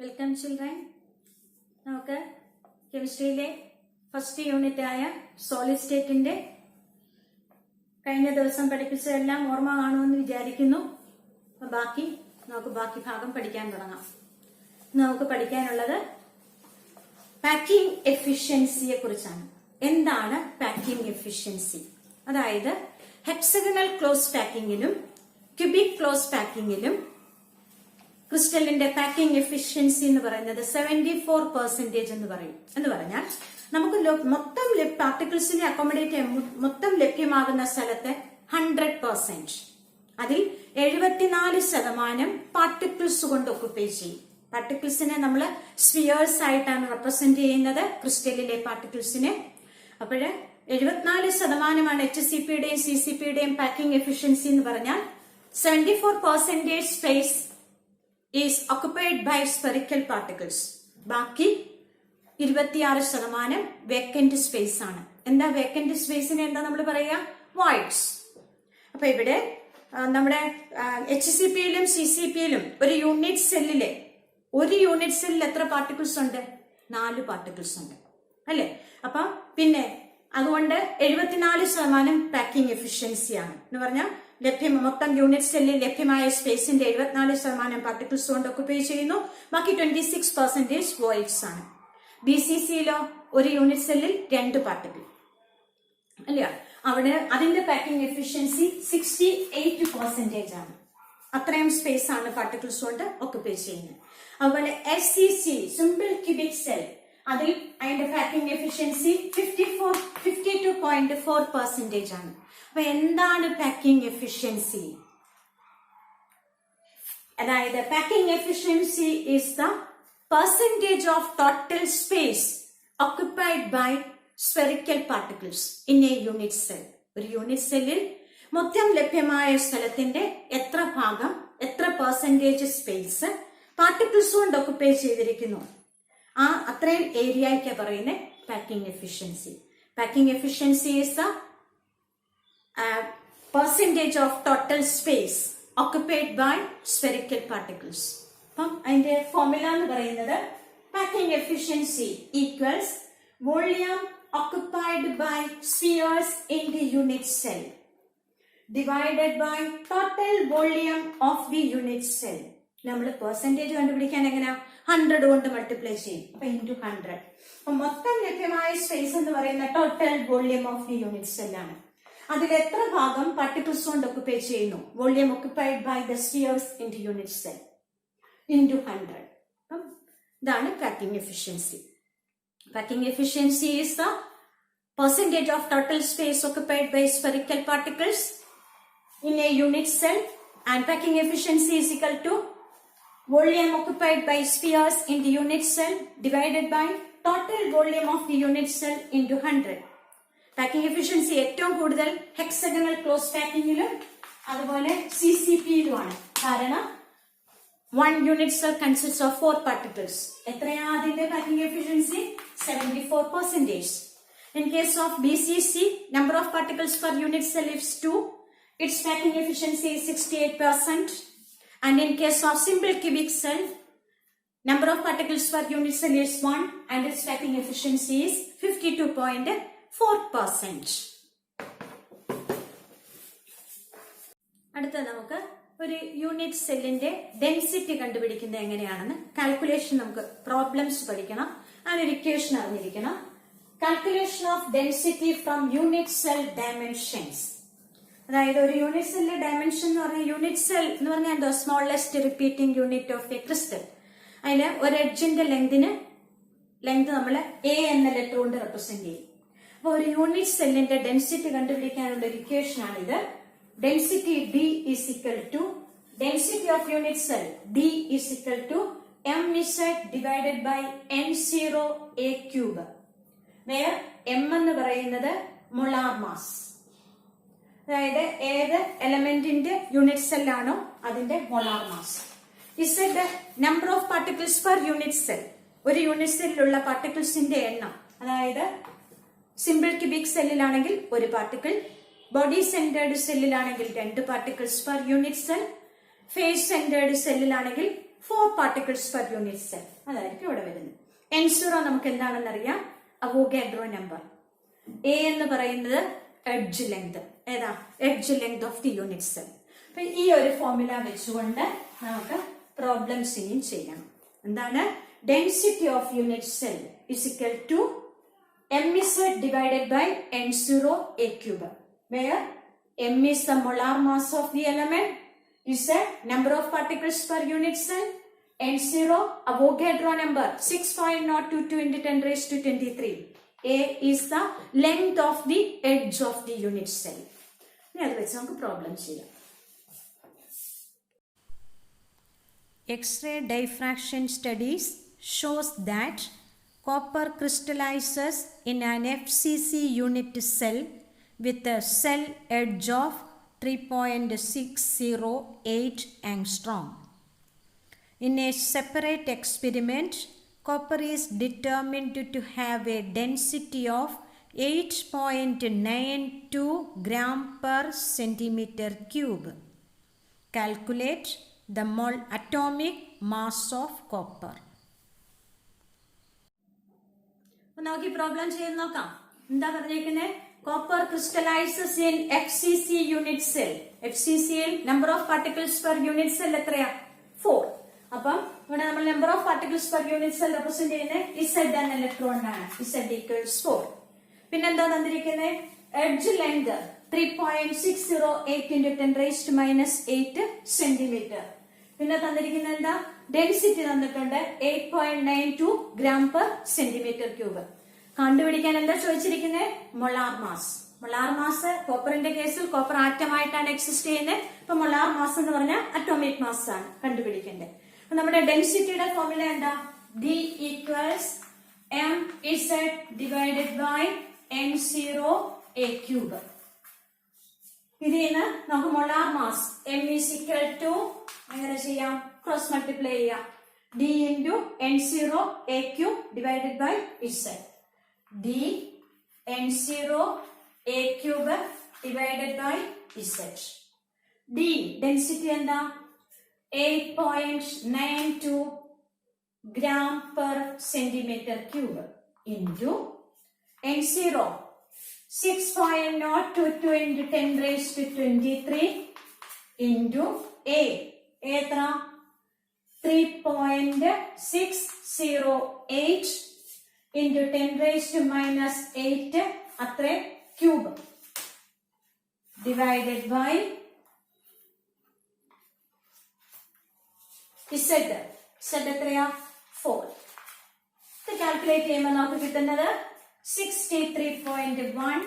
Welcome children. നമുക്ക് കെമിസ്ട്രിയിലെ first unit ആയ solid സ്റ്റേറ്റിന്റെ കഴിഞ്ഞ ദിവസം പഠിപ്പിച്ചതെല്ലാം ഓർമ്മ കാണുമെന്ന് വിചാരിക്കുന്നു. നമുക്ക് ബാക്കി ഭാഗം പഠിക്കാൻ തുടങ്ങാം. നമുക്ക് പഠിക്കാനുള്ളത് പാക്കിംഗ് എഫിഷ്യൻസിയെ കുറിച്ചാണ്. എന്താണ് പാക്കിംഗ് എഫിഷ്യൻസി? അതായത് ഹെക്സഗണൽ ക്ലോസ് പാക്കിങ്ങിലും ക്യൂബിക് ക്ലോസ് പാക്കിങ്ങിലും ക്രിസ്റ്റലിന്റെ പാക്കിംഗ് എഫിഷ്യൻസി എന്ന് പറയുന്നത് 74% എന്ന് പറഞ്ഞാൽ നമുക്ക് മൊത്തം പാർട്ടിക്കിൾസിനെ അക്കോമഡേറ്റ് ചെയ്യാൻ മൊത്തം ലഭ്യമാകുന്ന സ്ഥലത്തെ 100%, അതിൽ 74% പാർട്ടിക്കിൾസ് കൊണ്ട് ഒക്കുപ്പൈ ചെയ്യും. പാർട്ടിക്കിൾസിനെ നമ്മൾ സ്ഫിയേഴ്സ് ആയിട്ടാണ് റെപ്രസെന്റ് ചെയ്യുന്നത്, ക്രിസ്റ്റലിലെ പാർട്ടിക്കിൾസിനെ. അപ്പോഴ് 74% HCPയുടെയും CCPയുടെയും പാക്കിംഗ് എഫിഷ്യൻസി എന്ന് പറഞ്ഞാൽ 74% space is occupied by spherical particles. ബാക്കി 26% വേക്കന്റ് സ്പേസ് ആണ്. എന്താ വേക്കന്റ് സ്പേസിന് എന്താ നമ്മൾ പറയാ? വോയിഡ്സ്. അപ്പൊ ഇവിടെ നമ്മുടെ HCPയിലും CCPയിലും ഒരു യൂണിറ്റ് സെല്ലിൽ എത്ര പാർട്ടിക്കിൾസ് ഉണ്ട്? 4 പാർട്ടിക്കിൾസ് ഉണ്ട് അല്ലെ? അപ്പൊ പിന്നെ അതുകൊണ്ട് 74% പാക്കിംഗ് എഫിഷ്യൻസിയാണ് എന്ന് പറഞ്ഞാൽ മൊത്തം യൂണിറ്റ് സെല്ലിൽ ലഭ്യമായ സ്പേസിന്റെ 74% പാർട്ടിക്കിൾസ് കൊണ്ട് ഒക്കുപ്പൈ ചെയ്യുന്നു. ബാക്കി 26% വോയിഡ്സ് ആണ്. BCCയിലോ ഒരു യൂണിറ്റ് സെല്ലിൽ 2 പാർട്ടിക്കിൾ അല്ലയോ? അവിടെ അതിന്റെ പാക്കിംഗ് എഫിഷ്യൻസി 68% ആണ്. അത്രയും സ്പേസ് ആണ് പാർട്ടിക്കിൾസ് കൊണ്ട് ഒക്കുപ്പൈ ചെയ്യുന്നത്. അതുപോലെ SCC സിമ്പിൾ ക്യൂബിക് സെൽ, അതിൽ അതിന്റെ പാക്കിംഗ് എഫിഷ്യൻസി 52.4% ആണ്. അപ്പൊ എന്താണ് പാക്കിംഗ് എഫിഷ്യൻസി? അതായത് packing efficiency is the percentage of total space occupied by spherical particles in a unit cell. ഒരു യൂണിറ്റ് സെല്ലിൽ മൊത്തം ലഭ്യമായ സ്ഥലത്തിന്റെ എത്ര പെർസെന്റേജ് സ്പേസ് പാർട്ടിക്കിൾസ് കൊണ്ട് ഓക്യുപ്പൈ ചെയ്തിരിക്കുന്നു, അത്രയും ഏരിയയ്ക്ക് പറയുന്നത് packing efficiency. Packing efficiency is the percentage of total space occupied by spherical particles. അപ്പം അതിന്റെ ഫോർമുല എന്ന് പറയുന്നത് packing efficiency equals volume occupied by spheres in the unit cell divided by total volume of the unit cell. നമ്മൾ percentage കണ്ടുപിടിക്കാൻ എങ്ങനെയാ? 100 കൊണ്ട് multiply ചെയ്യും. അപ്പൊ ഇൻറ്റു 100. അപ്പൊ മൊത്തം ലഭ്യമായ സ്പേസ് എന്ന് പറയുന്ന total volume of the unit cell ആണ്. അതിൽ എത്ര ഭാഗം പാർട്ടിക്കിൾസ് കൊണ്ട് ഒക്കുപ്പൈ ചെയ്യുന്നു? Volume occupied by the spheres in the unit cell into 100. ഇതാണ് packing efficiency. Packing efficiency is the percentage of total space occupied by spherical particles in a unit cell, and packing efficiency is equal to volume occupied by spheres in the unit cell divided by total volume of the unit cell into 100. Packing efficiency ഏറ്റവും കൂടുതൽ hexagonal close പാക്കിങ്ങിലും അതുപോലെ CCPയിലുമാണ്. കാരണം 1 unit cell consist of 4 particles. എത്രയാ അതിന്റെ packing efficiency? 74%. In case of BCC, number of particles per unit cell is 2. Its packing efficiency is 68%. And in case of simple cubic cell, number of particles per unit cell is 1 and its packing efficiency is 52.4%. അടുത്ത നമുക്ക് ഒരു unit സെല്ലിന്റെ density കണ്ടുപിടിക്കുന്നത് എങ്ങനെയാണെന്ന് calculation, നമുക്ക് problems പഠിക്കണം. അതിനൊരു equation അറിഞ്ഞിരിക്കണം. Calculation of density from unit cell dimensions. അതായത് ഒരു യൂണിറ്റ് സെല്ലിന്റെ ഡയമെൻഷൻ എന്ന് പറഞ്ഞാൽ, യൂണിറ്റ് സെൽ എന്ന് പറഞ്ഞാൽ എന്തോ smallest repeating unit of A crystal. അതിന് ഒരു എഡ്ജിന്റെ ലെങ്ത് നമ്മൾ A എന്ന ലെറ്റർ കൊണ്ട് റെപ്രസെന്റ് ചെയ്യും. അപ്പൊ ഒരു യൂണിറ്റ് സെല്ലിന്റെ ഡെൻസിറ്റി കണ്ടുപിടിക്കാനുള്ള ഒരു ഇക്വേഷൻ ആണിത്. Density D is equal to density of unit cell D is equal to mz divided by n0a³, where m എന്ന് പറയുന്നത് മോളാർ മാസ്. അതായത് ഏത് എലമെന്റിന്റെ യൂണിറ്റ് സെല്ലാണോ അതിന്റെ molar mass. Z number of particles per unit cell, ഒരു unit സെല്ലിലുള്ള പാർട്ടിക്കിൾസിന്റെ എണ്ണം. അതായത് സിമ്പിൾ ക്യൂബിക് സെല്ലിലാണെങ്കിൽ 1 പാർട്ടിക്കിൾ, ബോഡി സെന്റേർഡ് സെല്ലിലാണെങ്കിൽ 2 particles per unit cell, face centred സെല്ലിലാണെങ്കിൽ 4 particles per unit cell. അതായിരിക്കും ഇവിടെ വരുന്നത്. n0 നമുക്ക് എന്താണെന്ന് അറിയാം, അവോഗാഡ്രോ നമ്പർ. a എന്ന് പറയുന്നത് എഡ്ജ് ലെങ്ത്. ഏതാ? Edge length of the unit cell. അപ്പൊ ഈ ഒരു ഫോർമുല വെച്ചുകൊണ്ട് നമുക്ക് പ്രോബ്ലംസ് ഇനിയും ചെയ്യണം. എന്താണ്? Density of unit cell is equal to mz divided by n0 a cube, where m is the molar mass of the element, z number of particles per unit cell, n0 Avogadro number 6.022 into 10 raised to 23. A is the length of the edge of the unit cell. ഇനി അത് വെച്ച് നമുക്ക് problem ചെയ്യാം. X-ray diffraction studies shows that copper crystallizes in an FCC unit cell with a cell edge of 3.608 angstrom. In a separate experiment, copper is determined to have a density of 8.92 gram per centimeter cube. Calculate the atomic mass of copper. നമുക്ക് ഈ problem ചെയ്ത് നോക്കാം. എന്താ പറഞ്ഞേക്കുന്നത്? Copper crystallises in FCC unit cell. FCCയിൽ number of particles per unit cell എത്രയാ? 4. അപ്പം ഇവിടെ നമ്മൾ number of particles per unit cell represent ചെയ്യുന്നത് Z എന്ന ഇലക്ട്രോൺ ആണ്. Z equals 4. പിന്നെന്താ തന്നിരിക്കുന്നത്? Edge length 3.608 into 10 raised to -8 centimetre. പിന്നെ തന്നിരിക്കുന്നത് എന്താ? ഡെൻസിറ്റി തന്നിട്ടുണ്ട് 8.92 gram per centimeter cube. കണ്ടുപിടിക്കാൻ എന്താ ചോദിച്ചിരിക്കുന്നത്? Molar mass. മൊളാർ മാസ് കോപ്പറിന്റെ കേസിൽ കോപ്പർ ആറ്റമായിട്ടാണ് എക്സിസ്റ്റ് ചെയ്യുന്നത്. അപ്പൊ മൊളാർ മാസ് എന്ന് പറഞ്ഞാൽ അറ്റോമിക് മാസ് ആണ് കണ്ടുപിടിക്കേണ്ടത്. അപ്പൊ നമ്മുടെ ഡെൻസിറ്റിയുടെ ഫോർമുല എന്താ? D equals mz divided by n0 a cube. ഇതിൽ നിന്ന് നമുക്ക് molar mass m is equal to എങ്ങനെ ചെയ്യാം? ക്രോസ് മൾട്ടിപ്ലൈ ചെയ്യാം. D into n0 a cube divided by z. D n0 a cube divided by z. D density എന്താ? 8.92 gram per centimeter cube into n0 6.022 into 10 raised to 23 into a എത്ര? 3.608 into 10 raised to -8 അത്ര cube divided by z. z എത്രയാ? 4. ഇത് calculate ചെയ്യുമ്പോൾ നമുക്ക് കിട്ടുന്നത് 63.1.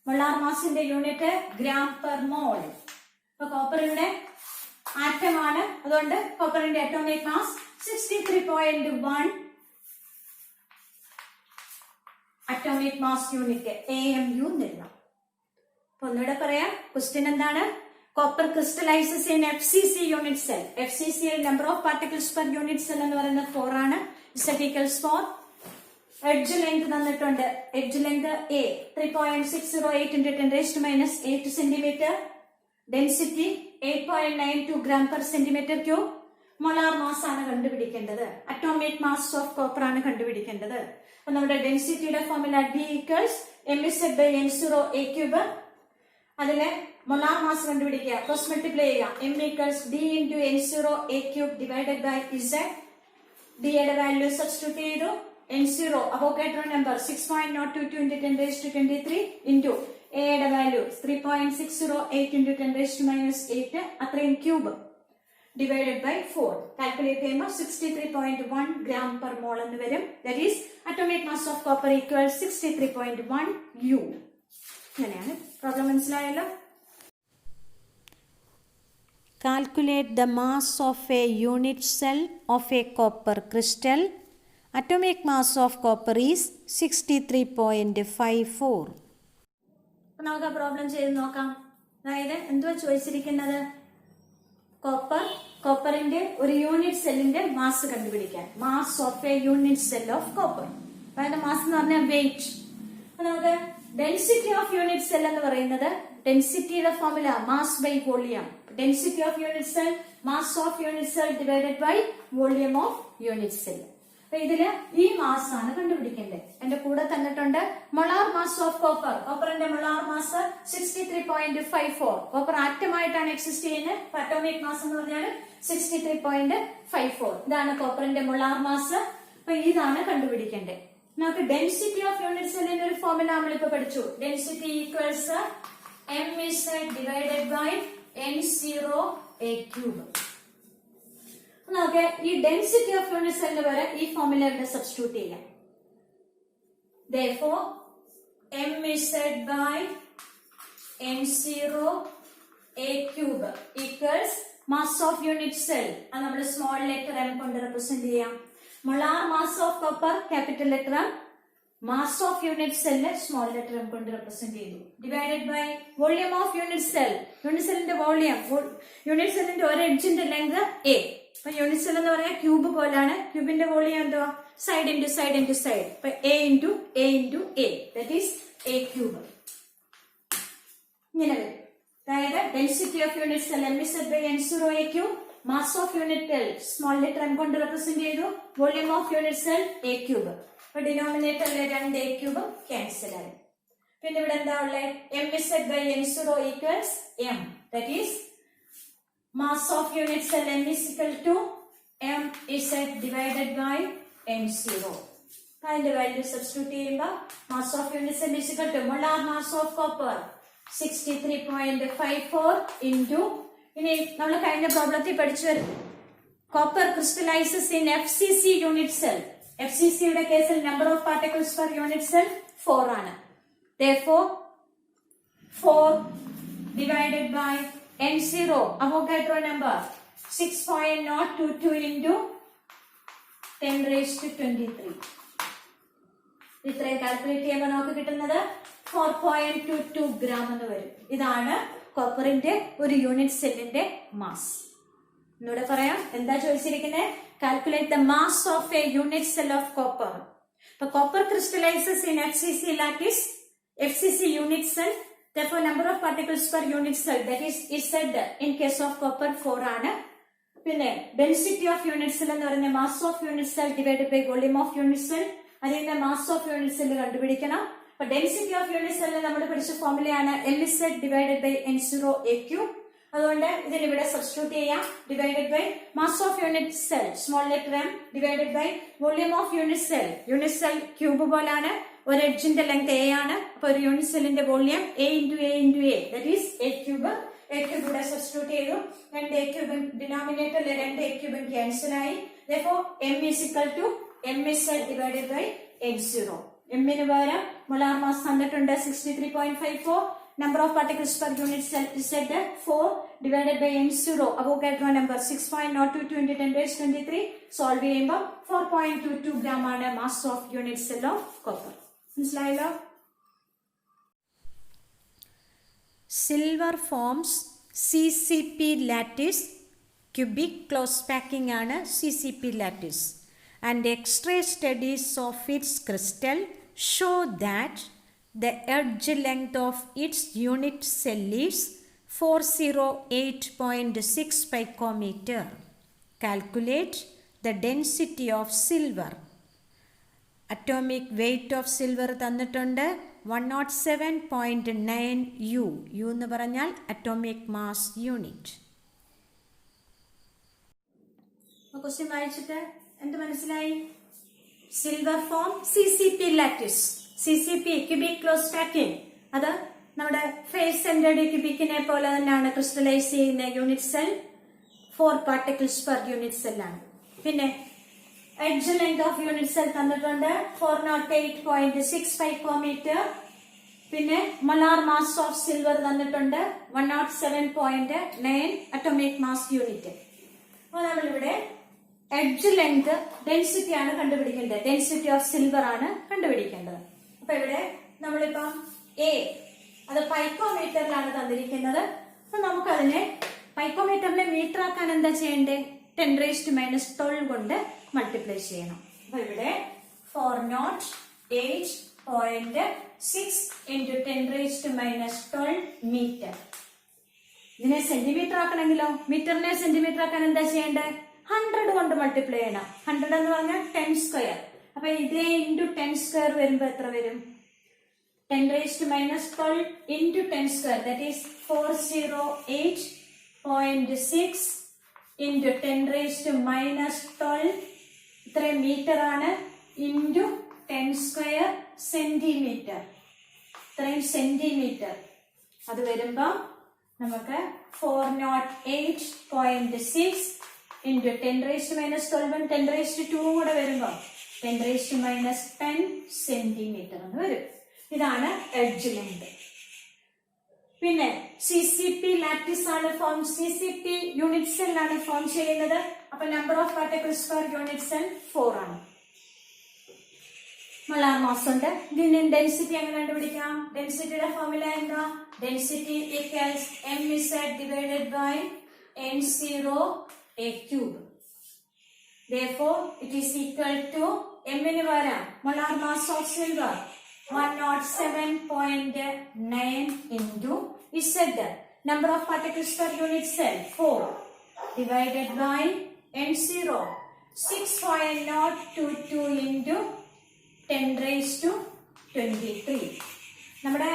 Molar മാസിന്റെ unit gram per mole. അപ്പൊ കോപ്പറിന്റെ ആറ്റമാണ്, അതുകൊണ്ട് കോപ്പറിന്റെ atomic mass 63.1 atomic mass unit AMU എന്നെഴുതാം. അപ്പൊ ഒന്നുകൂടെ പറയാം. ക്വസ്റ്റ്യൻ എന്താണ്? Copper crystallises in FCC unit cell. FCCയിൽ number of particles per unit cell എന്ന് പറയുന്നത് 4 ആണ്. Z equals 4. എഡ്ജ് ലെങ്ത് തന്നിട്ടുണ്ട്. Edge length A 3.608 into 10 raised to -8 centimetre. Density 8.92 gram per centimeter cube. Molar mass ആണ് കണ്ടുപിടിക്കേണ്ടത്. Atomic mass of copper ആണ് കണ്ടുപിടിക്കേണ്ടത്. അപ്പൊ നമ്മുടെ ഡെൻസിറ്റിയുടെ formula D equals mz by n0 a cube. അതിലെ മൊളാർ മാസ് കണ്ടുപിടിക്കുക. ക്രോസ് മൾട്ടിപ്ലൈ ചെയ്യുക. m equals D into n0 a cube divided by z. D യുടെ വാല്യൂ സബ്സ്റ്റിറ്റ്യൂട്ട് ചെയ്തു. n0 Avogadro number 6.022 into 10 raised to 23 into a യുടെ value 3.608 into 10 raised to -8 അത്രയും cube divided by 4. Calculate ചെയ്യുമ്പോൾ 63.1 gram per mole എന്ന് വരും. That is atomic mass of copper equals 63.1 U. അങ്ങനെയാണ് problem. മനസ്സിലായല്ലോ? Calculate the mass of a unit cell of a copper crystal. Atomic mass of copper is 63.54. നമുക്ക് ആ problem ചെയ്ത് നോക്കാം. അതായത് എന്തുവാ ചോദിച്ചിരിക്കുന്നത്? കോപ്പറിന്റെ ഒരു യൂണിറ്റ് സെല്ലിന്റെ മാസ് കണ്ടുപിടിക്കാൻ. Mass of a unit cell of copper. അതായത് മാസ് എന്ന് പറഞ്ഞാൽ വെയിറ്റ്. അപ്പൊ നമുക്ക് ഡെൻസിറ്റി ഓഫ് യൂണിറ്റ് സെൽ എന്ന് പറയുന്നത് ഡെൻസിറ്റിയുടെ formula mass by volume. Density of unit cell, mass of unit cell divided by volume of unit cell. അപ്പൊ ഇതില് ഈ മാസ് ആണ് കണ്ടുപിടിക്കേണ്ടത്. എന്റെ കൂടെ തന്നിട്ടുണ്ട് മൊളാർ മാസ് ഓഫ് കോപ്പർ. കോപ്പറിന്റെ മൊളാർ മാസ് 63.54. കോപ്പർ ആറ്റമായിട്ടാണ് എക്സിസ്റ്റ് ചെയ്യുന്നത്. അറ്റോമിക് മാസ് എന്ന് പറഞ്ഞാൽ 63.54. ഇതാണ് കോപ്പറിന്റെ മൊളാർ മാസ്. അപ്പൊ ഇതാണ് കണ്ടുപിടിക്കേണ്ടത്. നമുക്ക് ഡെൻസിറ്റി ഓഫ് യൂണിറ്റ് സെല്ലിന്റെ ഒരു ഫോർമുല നമ്മളിപ്പോ പഠിച്ചു. Density equals mZ divided by n0a³. നമുക്ക് ഈ ഡെൻസിറ്റി ഓഫ് യൂണിറ്റ് സെല്ലിന് വരെ ഈ ഫോർമുല ഇവിടെ സബ്സ്റ്റിറ്റ്യൂട്ട് ചെയ്യാം. Therefore mZ by n0a³ equals mass of unit cell. അത് നമ്മൾ സ്മോൾ ലെറ്റർ m കൊണ്ട് റെപ്രസെന്റ് ചെയ്യാം. Molar mass of copper capital letter m, mass of unit cell small letter m കൊണ്ട് റെപ്രസെന്റ് ചെയ്തു. Divided by volume of unit cell. Unit സെല്ലിന്റെ volume, unit സെല്ലിന്റെ ഒരു എഡ്ജിന്റെ ലെങ്ത് a. അപ്പൊ യൂണിറ്റ് സെൽ എന്ന് പറയാൻ ക്യൂബ് പോലാണ്. ക്യൂബിന്റെ വോളിയം എന്തുവാ? Side into side into side. അപ്പൊ a into a into a, that is a³. ഇങ്ങനെ വരും. അതായത് density of unit cell mZ by n0a³, mass of unit cell small letter m കൊണ്ട് റെപ്രസെന്റ് ചെയ്തു. Volume of unit cell a³. അപ്പൊ ഡിനോമിനേറ്ററിലെ 2a³ cancel ആയി. പിന്നെ ഇവിടെ എന്താ ഉള്ളത്? mZ by n0 equals m, that is mass of unit cell m is equal to mZ divided by n0. അതിന്റെ value substitute ചെയ്യുമ്പോൾ mass of unit cell is equal to molar mass of copper 63.54 into, ഇനി നമ്മൾ കഴിഞ്ഞ പ്രോബ്ലത്തിൽ പഠിച്ചു വരും, copper crystallises in FCC unit cell. FCC യുടെ കേസിൽ number of particles per unit cell 4 ആണ്. Therefore 4 divided by n0, Avogadro number 6.022 into 10⁻23. ഇത്രയും calculate ചെയ്യുമ്പോൾ നമുക്ക് കിട്ടുന്നത് 4.22 ഗ്രാം എന്ന് വരും. ഇതാണ് കോപ്പറിന്റെ ഒരു യൂണിറ്റ് സെല്ലിന്റെ മാസ്. എന്നൂടെ പറയാം, എന്താ ചോദിച്ചിരിക്കുന്നത്? Calculate the mass of a unit cell of copper. അപ്പൊ copper crystallises in FCC lattice, FCC unit cell. Therefore number of particles per unit cell, that is said in case of copper 4 ആണ്. പിന്നെ density of unit cell എന്ന് പറയുന്നത് mass of unit cell divided by volume of unit cell. അതിന്റെ mass of unit cell കണ്ടുപിടിക്കണം. അപ്പൊ density of unit സെല്ലിൽ നമ്മൾ പഠിച്ച ഫോർമുലയാണ് mZ ഡിവൈഡഡ് ബൈ n0a³. അതുകൊണ്ട് ഇതിന് ഇവിടെ സബ്സ്റ്റിറ്റ്യൂട്ട് ചെയ്യാം. Divided by mass of unit cell small letter m divided by volume of unit cell. Unit cell cube പോലാണ്. ഒരു എഡ്ജിന്റെ ലെങ്ത് a ആണ്. അപ്പൊ ഒരു യൂണിറ്റ് സെല്ലിന്റെ volume a into a into a, that is a³. a³ ഇവിടെ substitute ചെയ്തു. 2a³ ഡിനോമിനേറ്ററിലെ 2a³ cancel ആയി. Therefore m is equal to mZ divided by n0. m ന് പകരം മോളാർ മാസ് തന്നിട്ടുണ്ട് 63.54. Number of particles per unit cell Z 4 divided by n0, Avogadro number 6.022 into 10⁻23. Solve ചെയ്യുമ്പോൾ 4.22 gram ആണ് mass of unit cell of copper. മനസ്സിലായല്ലോ? Silver forms CCP lattice. Cubic close packing ആണ് CCP lattice. And X-ray studies of its crystal show that the edge length of its unit cell is 408.6 picometer. Calculate the density of silver. Atomic weight of silver തന്നിട്ടുണ്ട് 107.9 U. U എന്ന് പറഞ്ഞാൽ atomic mass unit. Question വായിച്ചിട്ട് എന്ത് മനസ്സിലായി? Silver form CCP lattice. CCP cubic close packing. അത് നമ്മുടെ face centred ക്യൂബിക്കിനെ പോലെ തന്നെയാണ് ക്രിസ്റ്റലൈസ് ചെയ്യുന്ന unit cell. 4 particles per unit സെല്ലാണ്. പിന്നെ edge length of unit cell തന്നിട്ടുണ്ട് 408.6 picometer. പിന്നെ മൊളാർ മാസ് ഓഫ് സിൽവർ തന്നിട്ടുണ്ട് 107.9 അറ്റോമിക് മാസ് യൂണിറ്റ്. അപ്പൊ നമ്മളിവിടെ എഡ്ജ് ലെങ്ത് ഡെൻസിറ്റി ആണ് കണ്ടുപിടിക്കേണ്ടത്. ഡെൻസിറ്റി ഓഫ് സിൽവർ ആണ് കണ്ടുപിടിക്കേണ്ടത്. അപ്പൊ ഇവിടെ നമ്മളിപ്പം A അത് പൈക്കോമീറ്ററിലാണ് തന്നിരിക്കുന്നത്. അപ്പൊ നമുക്കതിനെ പൈക്കോമീറ്ററിനെ മീറ്റർ ആക്കാൻ എന്താ ചെയ്യേണ്ടത്? 10⁻12 കൊണ്ട് മൾട്ടിപ്ലൈ ചെയ്യണം. അപ്പൊ ഇവിടെ 408.6 6 into 10 raised to minus 12 meter. ഇതിനെ സെന്റിമീറ്റർ ആക്കണമെങ്കിലോ മീറ്ററിനെ സെന്റിമീറ്റർ ആക്കാൻ എന്താ ചെയ്യേണ്ടത്? 100 കൊണ്ട് മൾട്ടിപ്ലൈ ചെയ്യണം. 100 എന്ന് പറഞ്ഞാൽ 10 സ്ക്വയർ. അപ്പൊ ഇതേ ഇൻറ്റു 10 സ്ക്വയർ വരുമ്പോ എത്ര വരും? 10 raised to minus 12 into 10 square, that is 408.6 into 10 raised to minus 12 ഇത്രയും മീറ്റർ ആണ് ഇൻറ്റു 10 സ്ക്വയർ സെന്റിമീറ്റർ, ഇത്രയും സെന്റിമീറ്റർ. അത് വരുമ്പോ നമുക്ക് 408.6 into 10 raised to minus 12 ഉം 10 raised to 2 കൂടെ വരുമ്പോ 10 raised to minus 10 സെന്റിമീറ്റർ എന്ന് വരും. ഇതാണ് എഡ്ജ് ലെങ്ത്. പിന്നെ CCP ലാറ്റിസ് ആണ് ഫോം, CCP യൂണിറ്റ് സെൽ ആണ് ഫോം ചെയ്യുന്നത്. അപ്പൊ number of particles per unit cell 4 ആണ്. മോളാർ മാസ് ഉണ്ട്. ഇതിന് ഡെൻസിറ്റി എങ്ങനെ കണ്ടുപിടിക്കാം? ഡെൻസിറ്റിയുടെ ഫോർമുല എന്താ? Density equals mz divided by n0a cube. Therefore it is equal to m ന് പകരം molar mass of silver 107.9 into Z, number of particles per unit cell 4 divided by n0 6.022 into 10 raised to 23. നമ്മുടെ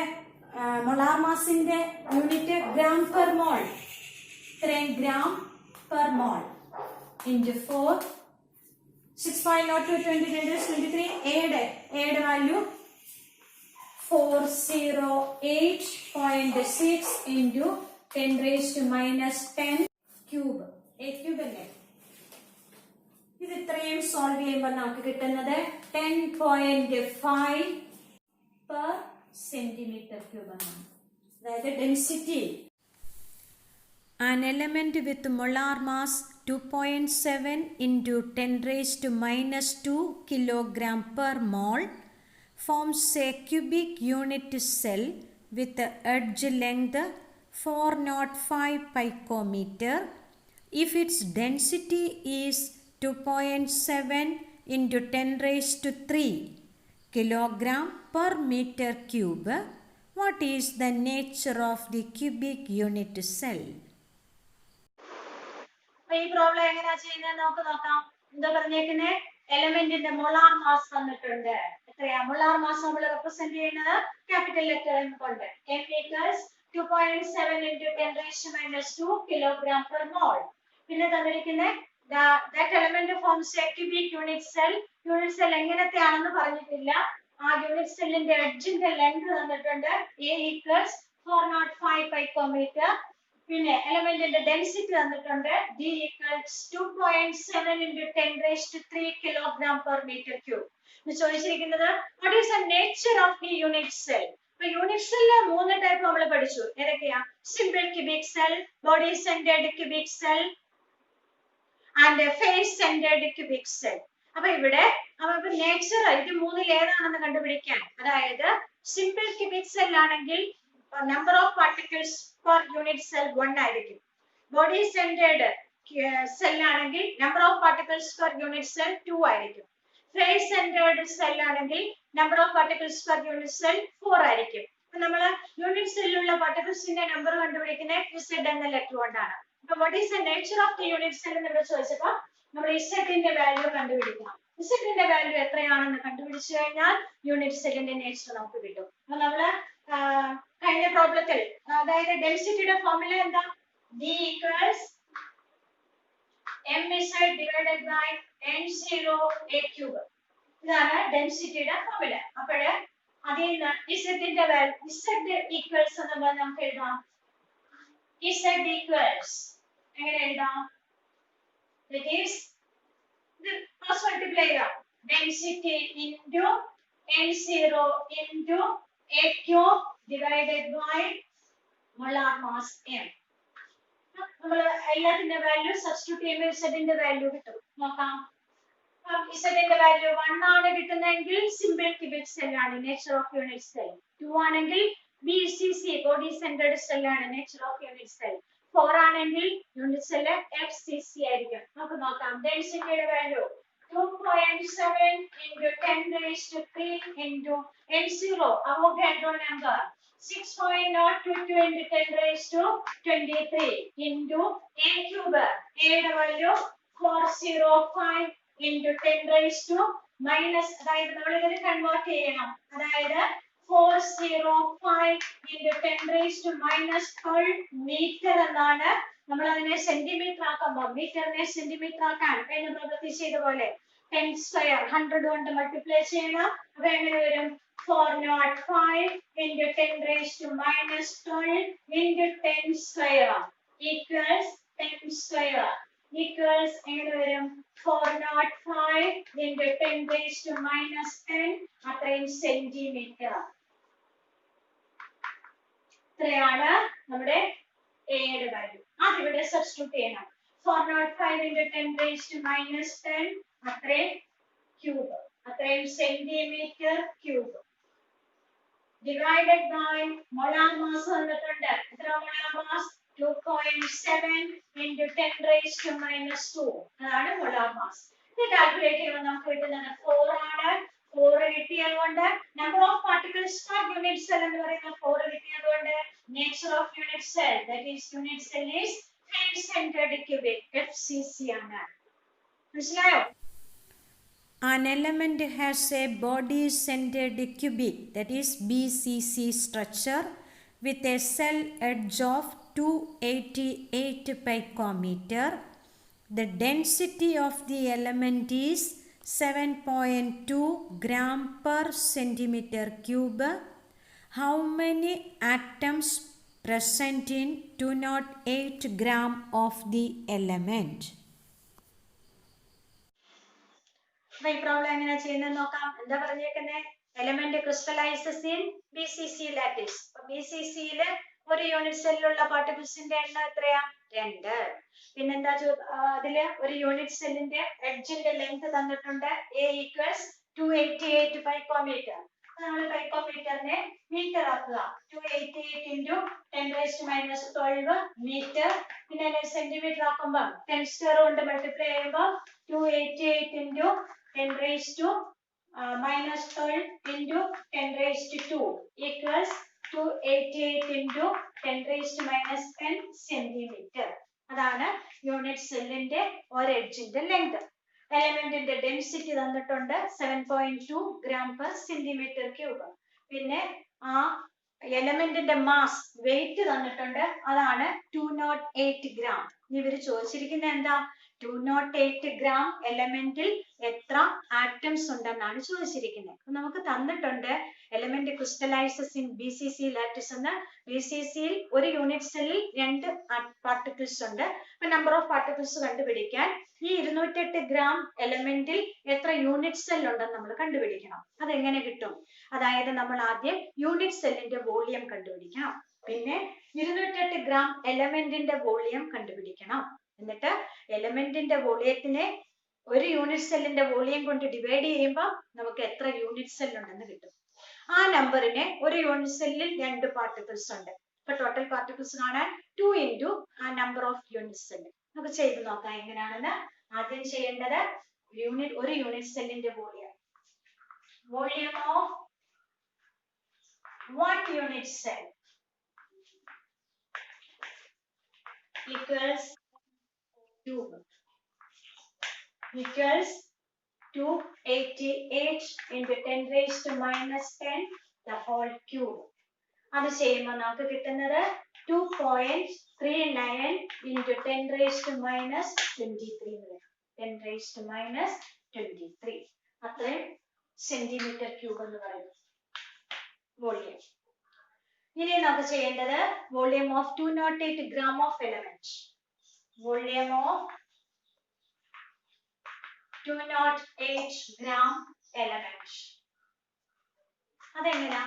മോളാർ മാസിന്റെ unit gram per mole, ഇത്രയും gram per mole into 4 6.022 into 10 raised to 23. എയുടെ value 408.6 into 10 raised to minus 10 cube. A cube അല്ലേ? ഇത് ഇത്രയും solve ചെയ്യുമ്പോൾ നമുക്ക് കിട്ടുന്നത് 10.5 per centimeter cube ആണ്. അതായത് density an element with molar mass 2.7 into 10 raised to minus 2 kilogram per mole forms a cubic unit cell with the edge length 405 picometer if its density is 2.7 into 10 raised to 3 kilogram per meter cube. What is the nature of the cubic unit cell? ഈ problem എങ്ങനെയാ ചെയ്യുന്നത് നമുക്ക് നോക്കാം. എന്താ പറഞ്ഞേക്കുന്നത്? എലമെന്റിന്റെ molar mass തന്നിട്ടുണ്ട്. എത്രയാ molar mass നമ്മൾ റെപ്രസെന്റ് ചെയ്യുന്നത്? ക്യാപിറ്റൽ ലെറ്റർ M കൊണ്ട്. M equals 2.7 into 10 raised to minus 2 kilogram per mole. പിന്നെ തന്നിരിക്കുന്നത് that element forms a cubic unit cell. Unit cell എങ്ങനത്തെയാണെന്ന് പറഞ്ഞിട്ടില്ല. ആ യൂണിറ്റ് സെല്ലിന്റെ എഡ്ജിന്റെ ലെങ്ത് തന്നിട്ടുണ്ട്. A equals 405 picometer. പിന്നെ എലമെന്റിന്റെ ഡെൻസിറ്റി തന്നിട്ടുണ്ട്. D equals 2.7 into 10 raised to 3 kilogram per meter cube. ചോദിച്ചിരിക്കുന്നത് what is the nature of the unit cell? ഇപ്പൊ യൂണിറ്റ് സെല്ല് 3 ടൈപ്പ് നമ്മൾ പഠിച്ചു. ഏതൊക്കെയാ? Simple cubic cell, body centred cubic cell and face centred cubic cell. അപ്പൊ ഇവിടെ നമുക്ക് nature ഇത് മൂന്നിൽ ഏതാണെന്ന് കണ്ടുപിടിക്കാൻ, അതായത് സിമ്പിൾ ക്യൂബിക് സെൽ ആണെങ്കിൽ number of particles per unit cell 1 ആയിരിക്കും. ബോഡി സെന്റേർഡ് സെൽ ആണെങ്കിൽ number of particles per unit cell 2 ആയിരിക്കും. ഫേസ് സെന്റേർഡ് സെൽ ആണെങ്കിൽ number of particles per unit cell 4 ആയിരിക്കും. അപ്പൊ നമ്മൾ യൂണിറ്റ് സെല്ലിലുള്ള പാർട്ടിക്കിൾസിന്റെ നമ്പർ കണ്ടുപിടിക്കുന്നത് Z എന്ന ലെറ്റർ കൊണ്ടാണ്. അപ്പൊ what is the nature of the unit cell എന്ന് ചോദിച്ചപ്പോൾ നമ്മൾ Z ന്റെ വാല്യൂ കണ്ടുപിടിക്കണം. Z ന്റെ വാല്യൂ എത്രയാണെന്ന് കണ്ടുപിടിച്ചു കഴിഞ്ഞാൽ യൂണിറ്റ് സെല്ലിന്റെ നേച്ചർ നമുക്ക് കിട്ടും. അപ്പൊ നമ്മള് കഴിഞ്ഞ പ്രോബ്ലത്തിൽ അതായത് ഡെൻസിറ്റിയുടെ ഫോർമുല എന്താ? D equals mz divided by n0a cube. ഇതാണ് ഡെൻസിറ്റിയുടെ ഫോർമുല. അപ്പോഴ് അതിൽ നിന്ന് Z ന്റെ വാല്യൂ Z ഈക്വൽസ് എന്ന് നമുക്ക് എഴുതാം. Z equals എങ്ങനെ എഴുതാം? That is the cross multiply density into n0 into a cube divided by molar mass m. നമ്മൾ എല്ലാത്തിന്റെ വാല്യൂ സബ്സ്റ്റിറ്റ്യൂട്ട് ചെയ്യുമ്പോൾ Z ന്റെ വാല്യൂ കിട്ടും. നോക്കാം. Z ന്റെ വാല്യൂ 1 ആണ് കിട്ടുന്നതെങ്കിൽ സിമ്പിൾ ക്യൂബിക് സെൽ ആണ്, നേച്ചർ ഓഫ് യൂണിറ്റ് സെൽ. 2 ആണെങ്കിൽ BCC ബോഡി സെന്റേർഡ് സെൽ ആണ്, നേച്ചർ ഓഫ് യൂണിറ്റ് സെൽ. 4 ആണെങ്കിൽ യൂണിറ്റ് സെൽ FCC ആയിരിക്കും. നമുക്ക് നോക്കാം. ഡെൻസിറ്റിയുടെ value 2.7 into 10 raised to 3 into N0, Avogadro number. 6.022 into 10 raised to 23 into A cube. A value 405 into 10 raised to minus, അതായത് നമ്മൾ ഇതിനെ convert ചെയ്യണം. അതായത് 405 into 10 raised to minus 12 meter എന്നാണ്. നമ്മൾ അതിനെ സെന്റിമീറ്റർ ആക്കുമ്പോൾ മീറ്ററിനെ സെന്റിമീറ്റർ ആക്കാൻ കഴിഞ്ഞ പ്രവൃത്തി ചെയ്ത പോലെ 10 സ്ക്വയർ 100 കൊണ്ട് മൾട്ടിപ്ലൈ ചെയ്യണം. അപ്പൊ എങ്ങനെ വരും? 405 into 10 raised to minus 12 into 10 square equals 10 square equals എങ്ങനെ വരും? 405 into 10 raised to minus 10 അത്രയും സെന്റിമീറ്റർ. ഇത്രയാണ് നമ്മുടെ എയുടെ വാല്യൂ. അതിവിടെ സബ്സ്റ്റിറ്റ്യൂട്ട് ചെയ്യണം. 405 into 10 raised to minus 10 അത്രയും ക്യൂബ്, അത്രയും സെന്റിമീറ്റർ ക്യൂബ്. ഡിവൈഡഡ് ബൈ മോളാർ മാസ് തന്നിട്ടുണ്ട്. എത്ര molar mass? 2.7 into 10 raised to minus 2 അതാണ് മോളാർ മാസ്. ഇത് കാൽക്കുലേറ്റ് ചെയ്യുമ്പോൾ നമുക്ക് കിട്ടുന്നത് 4 ആണ്. 4 കിട്ടിയതുകൊണ്ട് number of particles per unit cell എന്ന് പറയുന്നത് 4 കിട്ടിയതുകൊണ്ട് nature of unit cell that is unit cell is face centred cubic FCC ആണ്. മനസ്സിലായോ? An element has a body-centered cubic, that is BCC structure, with a cell edge of 288 picometer. The density of the element is 7.2 gram per centimeter cube. How many atoms present in 208 gram of the element? അപ്പൊ ഈ problem എങ്ങനെയാ ചെയ്യുന്നത് നോക്കാം. എന്താ പറഞ്ഞേക്കുന്നത്? Element crystallises in BCC lattice. BCCയിൽ ഒരു unit സെല്ലിലുള്ള പാർട്ടിക്കിൾസിന്റെ എണ്ണം എത്രയാ? 2. പിന്നെന്താ അതില് ഒരു യൂണിറ്റ് സെല്ലിന്റെ എഡ്ജിന്റെ ലെങ്ത് തന്നിട്ടുണ്ട്. A equals 288 picometer. നമ്മൾ പൈക്കോമീറ്ററിനെ മീറ്റർ ആക്കുക. 288 into 10 raised to minus 12 metre. പിന്നെ സെന്റിമീറ്റർ ആക്കുമ്പോൾ 10 സ്ക്വയർ കൊണ്ട് മൾട്ടിപ്ലൈ ചെയ്യുമ്പോൾ 288 into 10 raised to minus 12 into 10 raised to 2 equals 288 into 10 raised to minus 10 centimeter. അതാണ് യൂണിറ്റ് സെല്ലിന്റെ ഒരു എഡ്ജിന്റെ ലെങ്ത്. എലമെന്റിന്റെ ഡെൻസിറ്റി തന്നിട്ടുണ്ട് 7.2 gram per centimeter cube. പിന്നെ ആ എലമെന്റിന്റെ മാസ് വെയിറ്റ് തന്നിട്ടുണ്ട്. അതാണ് 208 gram. ഇവര് ചോദിച്ചിരിക്കുന്നത് എന്താ? 208 gram എലമെന്റിൽ എത്ര ആറ്റംസ് ഉണ്ടെന്നാണ് ചോദിച്ചിരിക്കുന്നത്. നമുക്ക് തന്നിട്ടുണ്ട് element crystallises in BCC lattice എന്ന്. BCCയിൽ ഒരു യൂണിറ്റ് സെല്ലിൽ 2 പാർട്ടിക്കിൾസ് ഉണ്ട്. അപ്പൊ നമ്പർ ഓഫ് പാർട്ടിക്കിൾസ് കണ്ടുപിടിക്കാൻ ഈ 208 gram എലമെന്റിൽ എത്ര യൂണിറ്റ് സെൽ ഉണ്ടെന്ന് നമ്മൾ കണ്ടുപിടിക്കണം. അതെങ്ങനെ കിട്ടും? അതായത് നമ്മൾ ആദ്യം യൂണിറ്റ് സെല്ലിന്റെ വോളിയം കണ്ടുപിടിക്കണം. പിന്നെ 208 gram എലമെന്റിന്റെ വോളിയം കണ്ടുപിടിക്കണം. എന്നിട്ട് എലമെന്റിന്റെ വോളിയത്തിനെ ഒരു യൂണിറ്റ് സെല്ലിന്റെ വോളിയം കൊണ്ട് ഡിവൈഡ് ചെയ്യുമ്പോൾ നമുക്ക് എത്ര യൂണിറ്റ് സെൽ ഉണ്ടെന്ന് കിട്ടും. ആ നമ്പറിനെ ഒരു യൂണിറ്റ് സെല്ലിൽ 2 പാർട്ടിക്കിൾസ് ഉണ്ട്. ഇപ്പൊ ടോട്ടൽ പാർട്ടിക്കിൾസ് കാണാൻ 2 into ആ നമ്പർ ഓഫ് യൂണിറ്റ് സെൽ. നമുക്ക് ചെയ്ത് നോക്കാം എങ്ങനെയാണെന്ന്. ആദ്യം ചെയ്യേണ്ടത് ഒരു യൂണിറ്റ് സെല്ലിന്റെ volume. Volume of 1 unit cell equals cube equals 288 into 10 raised to minus 10 the whole cube. അത് ചെയ്യുമ്പോൾ നമുക്ക് കിട്ടുന്നത് 2.39 into 10 raised to minus 23. 10 raised to minus 23 അത്രയും സെന്റിമീറ്റർ ക്യൂബ് എന്ന് പറയുന്നത് വോളിയം. ഇനി നമുക്ക് ചെയ്യേണ്ടത് volume of 208 gram of element. Volume of 208 gram element. അതെങ്ങനെയാ?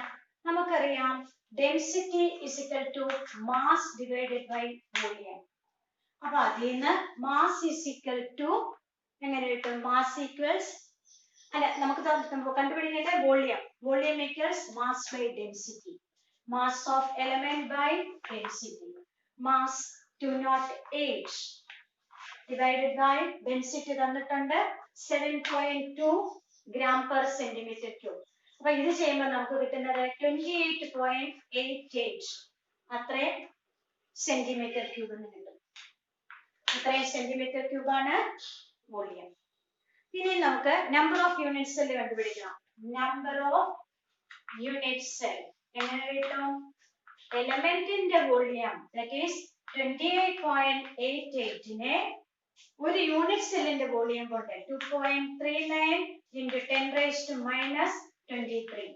നമുക്കറിയാം density is equal to mass divided by volume. അപ്പൊ അതിൽ നിന്ന് മാസ് is equal to എങ്ങനെ കിട്ടും? മാസ് ഈക്വൽസ് അല്ല, നമുക്ക് കണ്ടുപിടിക്കേണ്ട volume. Volume equals mass by density. Mass of element by density. Mass 208 divided by density തന്നിട്ടുണ്ട് 7.2 gram per centimeter cube. അപ്പൊ ഇത് ചെയ്യുമ്പോൾ നമുക്ക് കിട്ടുന്നത് 28.88 അത്രയും സെന്റിമീറ്റർ ക്യൂബ് എന്ന് കിട്ടും. അത്രയും സെന്റിമീറ്റർ ക്യൂബ് ആണ് വോളിയം. ഇനി നമുക്ക് നമ്പർ ഓഫ് യൂണിറ്റ് സെൽ കണ്ടുപിടിക്കണം. നമ്പർ ഓഫ് യൂണിറ്റ് സെൽ എങ്ങനെ കിട്ടും? എലമെന്റിന്റെ വോളിയം ദാറ്റ് ഈസ് 28.88നെ ഒരു യൂണിറ്റ് സെല്ലിന്റെ വോളിയം കൊണ്ട് 2.39 into 10 raised to minus 23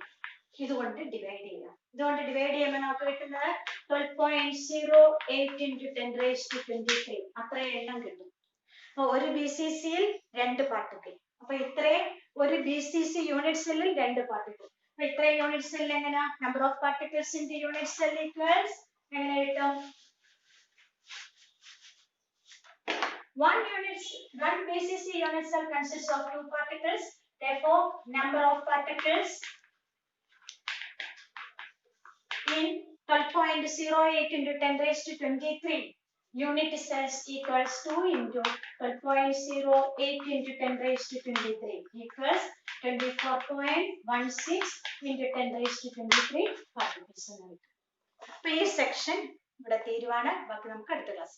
ഇതുകൊണ്ട് ഡിവൈഡ് ചെയ്യാം. ഇതുകൊണ്ട് ഡിവൈഡ് ചെയ്യുമ്പോൾ നമുക്ക് കിട്ടുന്നത് 12.08 into 10 raised to 23 അത്രയും എണ്ണം കിട്ടും. അപ്പൊ ഒരു BCC-യിൽ 2 പാർട്ടിക്കിൾ. അപ്പൊ ഇത്രയും ഒരു BCC യൂണിറ്റ് സെല്ലിൽ 2 പാർട്ടിക്കിൾ. അപ്പൊ ഇത്രയും യൂണിറ്റ് സെല്ലിൽ എങ്ങനെ number of particles in the unit cell equals എങ്ങനെ കിട്ടും? One BCC unit cell consists of 2 particles. Therefore, number of particles in 12.08 into 10 raised to 23 unit cells equals 2 into 12.08 into 10 raised to 23 equals 24.16 into 10 raised to 23 particles. So, this section ഇവിടെ തീരുവാണ്. ബാക്കി നമുക്ക് അടുത്ത class